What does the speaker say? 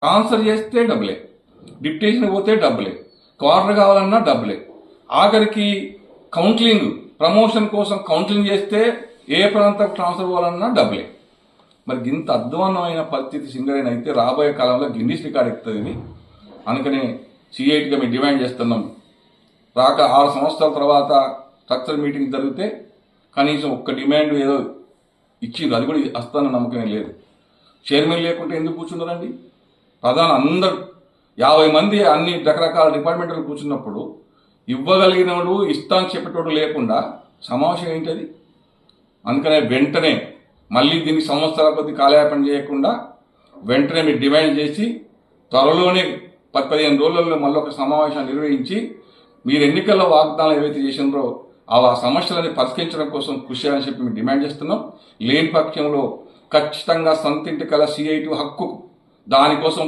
Transfer చేస్తే డబ్బులే, deputation పోతే డబ్బులే, క్వార్టర్ కావాలన్నా డబ్బులే, ఆఖరికి కౌన్సిలింగ్ ప్రమోషన్ కోసం కౌన్సిలింగ్ చేస్తే ఏ ప్రాంతం ట్రాన్స్ఫర్ పోవాలన్నా డబ్బులే. మరి ఇంత అధ్వాన్నమైన పరిస్థితి సింగరేణి అయితే రాబోయే కాలంలో గిన్నిస్ రికార్డ్ ఎక్కుతుంది. అందుకని సిఐటిగా మేము డిమాండ్ చేస్తున్నాం. రాక 6 సంవత్సరాల తర్వాత స్ట్రక్చర్ మీటింగ్ జరిగితే కనీసం ఒక్క డిమాండ్ ఏదో ఇచ్చింది, అది కూడా వస్తానన్న నమ్మకమే లేదు. చైర్మన్ లేకుంటే ఎందుకు కూర్చున్నారండి? ప్రధాన అందరు 50 మంది అన్ని రకరకాల డిపార్ట్మెంట్లు కూర్చున్నప్పుడు ఇవ్వగలిగిన వాడు ఇస్తాను చెప్పేటోడు లేకుండా సమావేశం ఏంటది? అందుకనే వెంటనే మళ్ళీ దీనికి సంవత్సరాల కొద్ది కాలయాపన చేయకుండా వెంటనే మీరు డిమాండ్ చేసి త్వరలోనే 10-15 రోజులలో మళ్ళీ ఒక సమావేశాన్ని నిర్వహించి మీరు ఎన్నికల్లో వాగ్దానాలు ఏవైతే చేసినారో ఆ సమస్యలని పరిష్కరించడం కోసం కృషి చేయాలని చెప్పి మేము డిమాండ్ చేస్తున్నాం. లేని పక్షంలో ఖచ్చితంగా సొంతింటి కల సిఐటి హక్కు దానికోసం